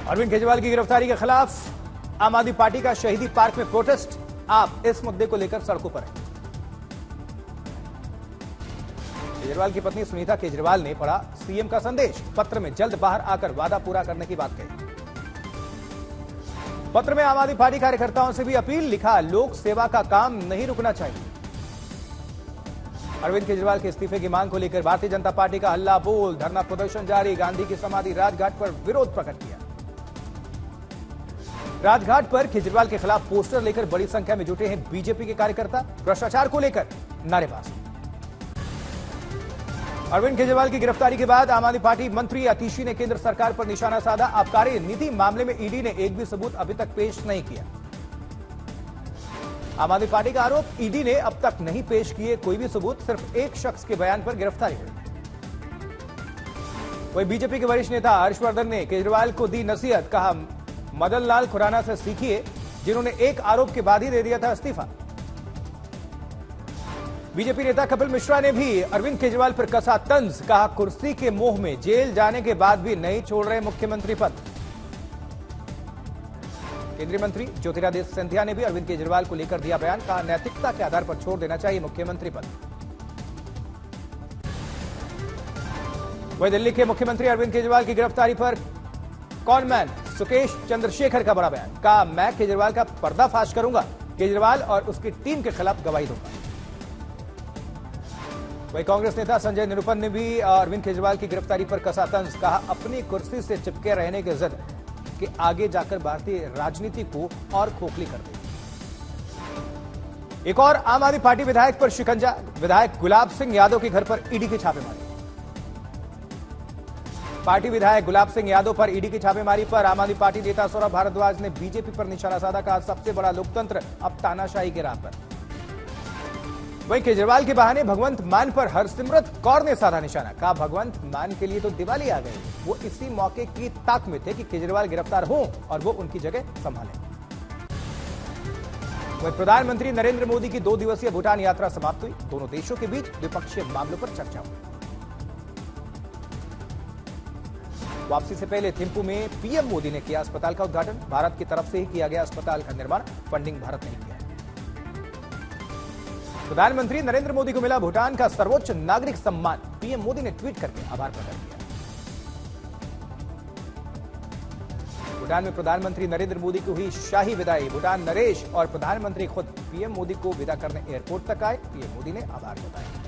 अरविंद केजरीवाल की गिरफ्तारी के खिलाफ आम आदमी पार्टी का शहीदी पार्क में प्रोटेस्ट। आप इस मुद्दे को लेकर सड़कों पर हैं। केजरीवाल की पत्नी सुनीता केजरीवाल ने पढ़ा सीएम का संदेश। पत्र में जल्द बाहर आकर वादा पूरा करने की बात कही। पत्र में आम आदमी पार्टी कार्यकर्ताओं से भी अपील लिखा, लोक सेवा का काम नहीं रुकना चाहिए। अरविंद केजरीवाल के इस्तीफे की मांग को लेकर भारतीय जनता पार्टी का हल्ला बोल, धरना प्रदर्शन जारी। गांधी की समाधि राजघाट पर विरोध प्रकट किया। राजघाट पर केजरीवाल के खिलाफ पोस्टर लेकर बड़ी संख्या में जुटे हैं बीजेपी के कार्यकर्ता। भ्रष्टाचार को लेकर नारेबाजी। अरविंद केजरीवाल की गिरफ्तारी के बाद आम आदमी पार्टी मंत्री आतिशी ने केंद्र सरकार पर निशाना साधा। आबकारी नीति मामले में ईडी ने एक भी सबूत अभी तक पेश नहीं किया। आम आदमी पार्टी का आरोप, ईडी ने अब तक नहीं पेश किए कोई भी सबूत, सिर्फ एक शख्स के बयान पर गिरफ्तारी हुई। वहीं बीजेपी के वरिष्ठ नेता हर्षवर्धन ने केजरीवाल को दी नसीहत, कहा मदन लाल खुराना से सीखिए जिन्होंने एक आरोप के बाद ही दे दिया था इस्तीफा। बीजेपी नेता कपिल मिश्रा ने भी अरविंद केजरीवाल पर कसा तंज, कहा कुर्सी के मोह में जेल जाने के बाद भी नहीं छोड़ रहे मुख्यमंत्री पद। केंद्रीय मंत्री ज्योतिरादित्य सिंधिया ने भी अरविंद केजरीवाल को लेकर दिया बयान, कहा नैतिकता के आधार पर छोड़ देना चाहिए मुख्यमंत्री पद। वहीं दिल्ली के मुख्यमंत्री अरविंद केजरीवाल की गिरफ्तारी पर कॉनमैन सुकेश चंद्रशेखर का बड़ा बयान, कहा मैं केजरीवाल का पर्दाफाश करूंगा, केजरीवाल और उसकी टीम के खिलाफ गवाही दूंगा। वहीं कांग्रेस नेता संजय निरुपम ने भी अरविंद केजरीवाल की गिरफ्तारी पर कसा तंज, कहा अपनी कुर्सी से चिपके रहने के जिद के आगे जाकर भारतीय राजनीति को और खोखली कर देगी। एक और आम आदमी पार्टी विधायक पर शिकंजा। विधायक गुलाब सिंह यादव के घर पर ईडी की छापेमारी। पार्टी विधायक गुलाब सिंह यादव पर ईडी की छापेमारी पर आम आदमी पार्टी नेता सौरभ भारद्वाज ने बीजेपी पर निशाना साधा, कहा सबसे बड़ा लोकतंत्र अब तानाशाही के राह पर। वहीं केजरीवाल के बहाने भगवंत मान पर हरसिमरत कौर ने साधा निशाना, कहा भगवंत मान के लिए तो दिवाली आ गई, वो इसी मौके की ताक में थे कि केजरीवाल गिरफ्तार हों और वो उनकी जगह संभालें। वहीं प्रधानमंत्री नरेंद्र मोदी की 2 दिवसीय भूटान यात्रा समाप्त हुई। दोनों देशों के बीच द्विपक्षीय मामलों पर चर्चा हुई। वापसी से पहले थिम्पू में पीएम मोदी ने किया अस्पताल का उद्घाटन। भारत की तरफ से ही किया गया अस्पताल का निर्माण, फंडिंग भारत ने किया। प्रधानमंत्री नरेंद्र मोदी को मिला भूटान का सर्वोच्च नागरिक सम्मान। पीएम मोदी ने ट्वीट करके आभार प्रकट किया। भूटान में प्रधानमंत्री नरेंद्र मोदी को हुई शाही विदाई। भूटान नरेश और प्रधानमंत्री खुद पीएम मोदी को विदा करने एयरपोर्ट तक आए। पीएम मोदी ने आभार जताया।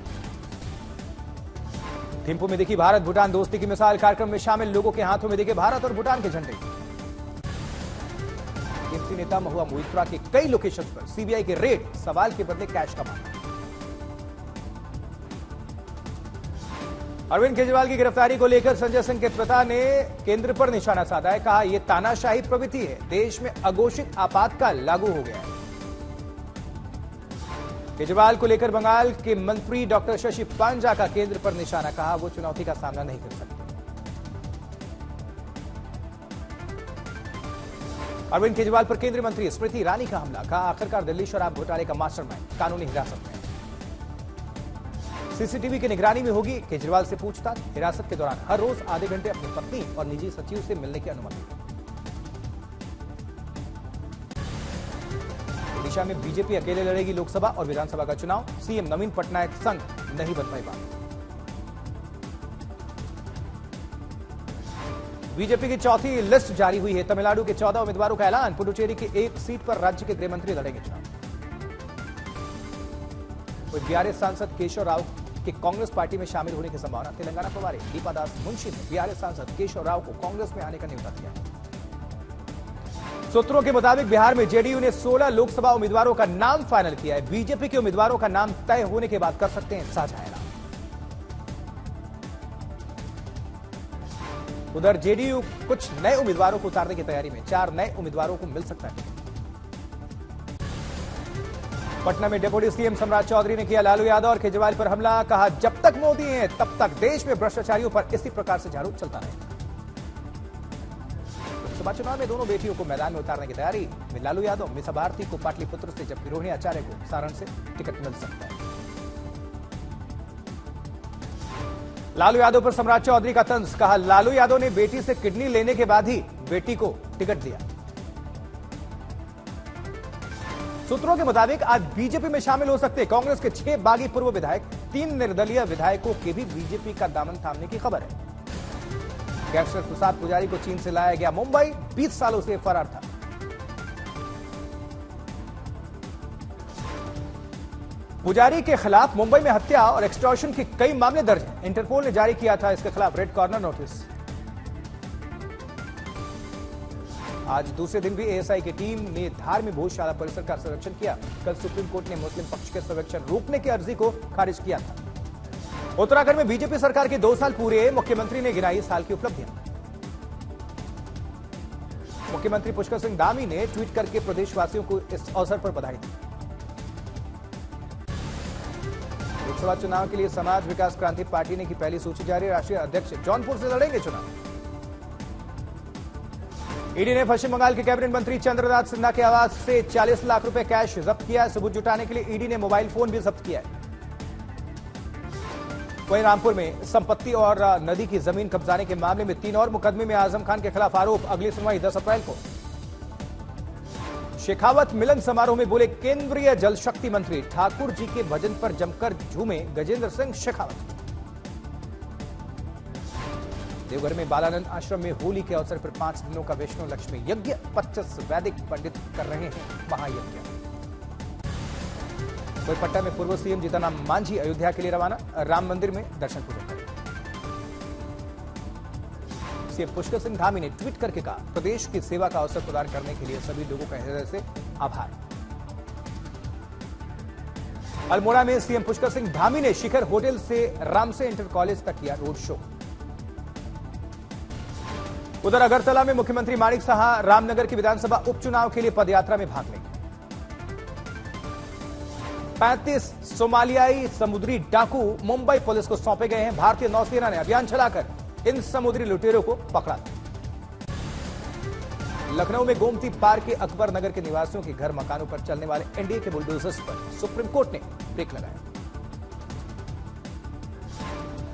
थिम्पू में दिखी भारत भूटान दोस्ती की मिसाल। कार्यक्रम में शामिल लोगों के हाथों में दिखे भारत और भूटान के झंडे। टीएमसी नेता महुआ मोइत्रा के कई लोकेशन पर सीबीआई के रेड, सवाल के बदले कैश का मामला। अरविंद केजरीवाल की गिरफ्तारी को लेकर संजय सिंह के पिता ने केंद्र पर निशाना साधा है, कहा यह तानाशाही प्रवृत्ति है, देश में अघोषित आपातकाल लागू हो गया है। केजरीवाल को लेकर बंगाल के मंत्री डॉक्टर शशि पांजा का केंद्र पर निशाना, कहा वो चुनौती का सामना नहीं कर सकते। अरविंद केजरीवाल पर केंद्रीय मंत्री स्मृति ईरानी का हमला, कहा आखिरकार दिल्ली शराब घोटाले का मास्टरमाइंड कानूनी हिरासत में। सीसीटीवी की निगरानी में होगी केजरीवाल से पूछताछ। हिरासत के दौरान हर रोज आधे घंटे अपनी पत्नी और निजी सचिव से मिलने की अनुमति। ओडिशा में बीजेपी अकेले लड़ेगी लोकसभा और विधानसभा का चुनाव। सीएम नवीन पटनायक संग नहीं बन पाई बात। बीजेपी की चौथी लिस्ट जारी हुई है। तमिलनाडु के 14 उम्मीदवारों का ऐलान। पुडुचेरी की एक सीट पर राज्य के गृहमंत्री लड़ेंगे चुनाव। बीआरएस सांसद केशव राव के कांग्रेस पार्टी में शामिल होने की संभावना। तेलंगाना प्रभारी दीपादास मुंशी ने बीआरएस सांसद केशव राव को कांग्रेस में आने का न्योता दिया। सूत्रों के मुताबिक बिहार में जेडीयू ने 16 लोकसभा उम्मीदवारों का नाम फाइनल किया है। बीजेपी के उम्मीदवारों का नाम तय होने के बाद कर सकते हैं साझा ऐलान। उधर जेडीयू कुछ नए उम्मीदवारों को उतारने की तैयारी में। 4 नए उम्मीदवारों को मिल सकता है। पटना में डिप्टी सीएम सम्राट चौधरी ने किया लालू यादव और केजरीवाल पर हमला, कहा जब तक मोदी हैं तब तक देश में भ्रष्टाचारियों पर इसी प्रकार से झाड़ू चलता रहेगा। लोकसभा चुनाव में दोनों बेटियों को मैदान में उतारने की तैयारी में लालू यादव। मीसा भारती को पाटलिपुत्र से, जबकि रोहिणी आचार्य को सारण से टिकट मिल सकता है। लालू यादव पर सम्राट चौधरी का तंज, कहा लालू यादव ने बेटी से किडनी लेने के बाद ही बेटी को टिकट दिया। सूत्रों के मुताबिक आज बीजेपी में शामिल हो सकते कांग्रेस के 6 बागी पूर्व विधायक, 3 निर्दलीय विधायकों के भी बीजेपी का दामन थामने की खबर है। गैंगस्टर प्रसाद पुजारी को चीन से लाया गया मुंबई, 20 सालों से फरार था। पुजारी के खिलाफ मुंबई में हत्या और एक्सटॉर्शन के कई मामले दर्ज हैं। इंटरपोल ने जारी किया था इसके खिलाफ रेड कॉर्नर नोटिस। आज दूसरे दिन भी एएसआई की टीम ने धार में भोजशाला परिसर का सर्वेक्षण किया। कल सुप्रीम कोर्ट ने मुस्लिम पक्ष के सर्वेक्षण रोकने की अर्जी को खारिज किया था। उत्तराखंड में बीजेपी सरकार के 2 साल पूरे, मुख्यमंत्री ने गिनाई साल की उपलब्धियां। मुख्यमंत्री पुष्कर सिंह धामी ने ट्वीट करके प्रदेशवासियों को इस अवसर पर बधाई दी। लोकसभा चुनाव के लिए समाज विकास क्रांति पार्टी ने की पहली सूची जारी। राष्ट्रीय अध्यक्ष जौनपुर से लड़ेंगे चुनाव। ईडी ने पश्चिम बंगाल के कैबिनेट मंत्री चंद्रनाथ सिन्हा के आवास से 40 लाख रुपए कैश जब्त किया। सबूत जुटाने के लिए ईडी ने मोबाइल फोन भी जब्त किया है। वहीं रामपुर में संपत्ति और नदी की जमीन कब्जाने के मामले में 3 और मुकदमे में आजम खान के खिलाफ आरोप। अगली सुनवाई 10 अप्रैल को। शेखावत मिलन समारोह में बोले केंद्रीय जल शक्ति मंत्री, ठाकुर जी के भजन पर जमकर झूमे गजेंद्र सिंह शेखावत। देवघर में बालानंद आश्रम में होली के अवसर पर 5 दिनों का वैष्णो लक्ष्मी यज्ञ, 25 वैदिक पंडित कर रहे हैं महायज्ञ। कोलकाता में पूर्व सीएम जीतनराम मांझी अयोध्या के लिए रवाना। राम मंदिर में दर्शन पूजन करें। सीएम पुष्कर सिंह धामी ने ट्वीट करके कहा, प्रदेश की सेवा का अवसर प्रदान करने के लिए सभी लोगों का हृदय से आभार। अल्मोड़ा में सीएम पुष्कर सिंह धामी ने शिखर होटल से रामसे इंटर कॉलेज तक किया रोड शो। उधर अगरतला में मुख्यमंत्री माणिक साहा रामनगर की विधानसभा उपचुनाव के लिए पदयात्रा में भाग लेंगे। 35 सोमालियाई समुद्री डाकू मुंबई पुलिस को सौंपे गए हैं। भारतीय नौसेना ने अभियान चलाकर इन समुद्री लुटेरों को पकड़ा। लखनऊ में गोमती पार्क के अकबर नगर के निवासियों के घर मकानों पर चलने वाले एनडीए के बुलडोजर्स पर सुप्रीम कोर्ट ने ब्रेक लगाया।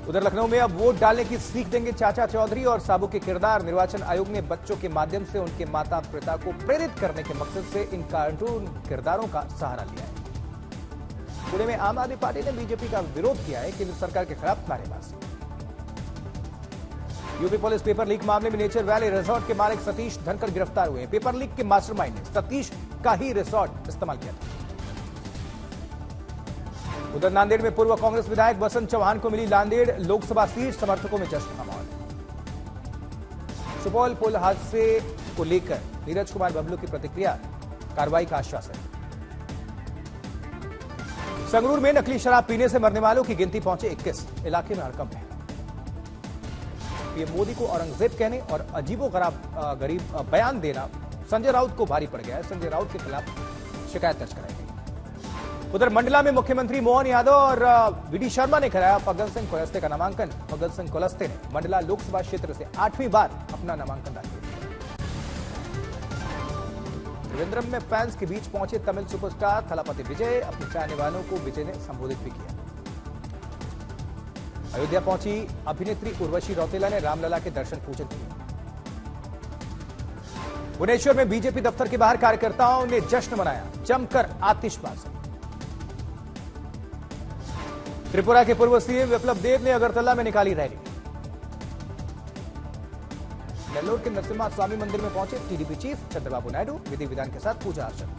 उधर लखनऊ में अब वोट डालने की सीख देंगे चाचा चौधरी और साबू के किरदार। निर्वाचन आयोग ने बच्चों के माध्यम से उनके माता पिता को प्रेरित करने के मकसद से इन कार्टून किरदारों का सहारा लिया है। पुणे में आम आदमी पार्टी ने बीजेपी का विरोध किया है। केंद्र सरकार के खिलाफ नारेबाजी। यूपी पुलिस पेपर लीक मामले में नेचर वैली रिसोर्ट के मालिक सतीश धनकर गिरफ्तार हुए। पेपर लीक के मास्टरमाइंड ने सतीश का ही रिसोर्ट इस्तेमाल किया था। उधर नांदेड़ में पूर्व कांग्रेस विधायक बसंत चौहान को मिली नांदेड़ लोकसभा सीट, समर्थकों में जश्न का माहौल। सुपौल पुल हादसे को लेकर नीरज कुमार बबलू की प्रतिक्रिया, कार्रवाई का आश्वासन। संगरूर में नकली शराब पीने से मरने वालों की गिनती पहुंचे 21। इलाके में हड़कंप है। पीएम मोदी को औरंगजेब कहने और गरीब बयान देना संजय राउत को भारी पड़ गया है। संजय राउत के खिलाफ शिकायत दर्ज कराई गई। उधर मंडला में मुख्यमंत्री मोहन यादव और वीडी शर्मा ने कराया फग्गन सिंह कुलस्ते का नामांकन। फग्गन सिंह कुलस्ते ने मंडला लोकसभा क्षेत्र से 8वीं बार अपना नामांकन दाखिल किया। त्रिवेंद्रम में फैंस के बीच पहुंचे तमिल सुपरस्टार थलापति विजय। अपने चाहने वालों को विजय ने संबोधित भी किया। अयोध्या पहुंची अभिनेत्री उर्वशी रौतेला ने रामलला के दर्शन पूजन किए। भुवनेश्वर में बीजेपी दफ्तर के बाहर कार्यकर्ताओं ने जश्न मनाया, जमकर आतिशबाजी। त्रिपुरा के पूर्व सीएम विप्लव देव ने अगरतला में निकाली रैली। नेल्लोर के नरसिम्हा स्वामी मंदिर में पहुंचे टीडीपी चीफ चंद्रबाबू नायडू। विधि विधान के साथ पूजा अर्चना।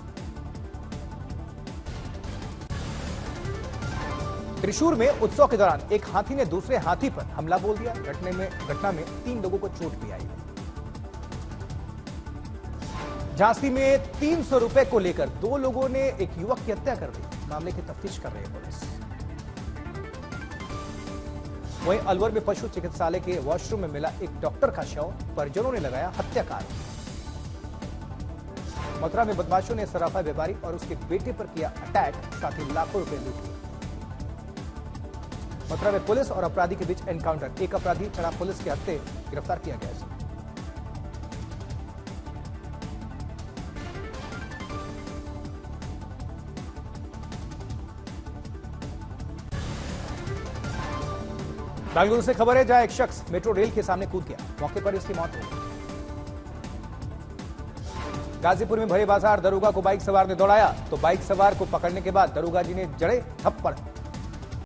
त्रिशूर में उत्सव के दौरान एक हाथी ने दूसरे हाथी पर हमला बोल दिया। घटना में 3 लोगों को चोट भी आई। झांसी में 300 रुपए को लेकर 2 लोगों ने एक युवक की हत्या कर दी। मामले की तफ्तीश कर रही है पुलिस। वहीं अलवर में पशु चिकित्सालय के वॉशरूम में मिला एक डॉक्टर का शव। परिजनों ने लगाया हत्या का आरोप। मथुरा में बदमाशों ने सराफा व्यापारी और उसके बेटे पर किया अटैक, साथ ही लाखों रुपए लूट लिए। मथुरा में पुलिस और अपराधी के बीच एनकाउंटर। एक अपराधी चढ़ा पुलिस के हत्थे, गिरफ्तार किया गया। राजगुरु से खबर है, जहां एक शख्स मेट्रो रेल के सामने कूद गया, मौके पर इसकी मौत हो गई। गाजीपुर में भरे बाजार दरोगा को बाइक सवार ने दौड़ाया, तो बाइक सवार को पकड़ने के बाद दरोगा जी ने जड़े थप्पड़।